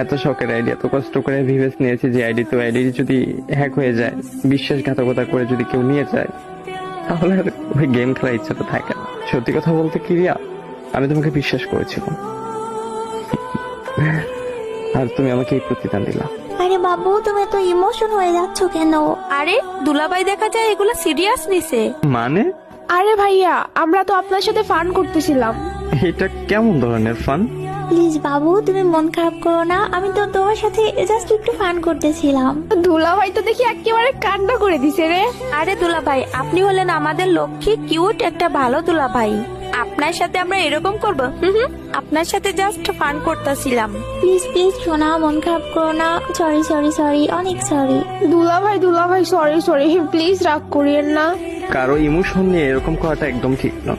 এত শখের আইডি, এত কষ্ট করে ভিভেস নিয়েছি যে আইডি, তো আইডি যদি হ্যাক হয়ে যায়, বিশ্বাসঘাতকতা করে যদি কেউ নিয়ে যায়, তাহলে আর ওই গেম খেলার ইচ্ছাটা থাকে না। সত্যি কথা বলতে কি রিয়া, আমি তোমাকে বিশ্বাস করেছিলাম, আর তুমি আমাকে এই প্রতিদান দিলা। আরে বাবু, তুমি তো ইমোশন হয়ে যাচ্ছ কেন? আরে দুলাভাই দেখা যায় এগুলো সিরিয়াস নিছে। মানে আরে ভাইয়া, আমরা তো আপনার সাথে ফান করতেছিলাম। এটা কেমন ধরনের ফান? প্লিজ বাবু, তুমি মন খারাপ করো না, আমি তো তোমার সাথে জাস্ট একটু ফান করতেছিলাম। দুলা ভাই তো দেখি একেবারে কান্না করে দিছে রে। আরে দুলাভাই, আপনি হলেন আমাদের লক্ষ্মী কিউট একটা ভালো দুলাভাই। আপনার সাথে আমরা এরকম করবো? আপনার সাথে জাস্ট ফান করতেছিলাম। প্লিজ প্লিজ শোনা, মন খারাপ করো না। সরি সরি সরি, অনেক সরি। দুলা ভাই সরি সরি, প্লিজ রাগ করিয়েন না। কারো ইমোশন নিয়ে এরকম করাটা একদম ঠিক না।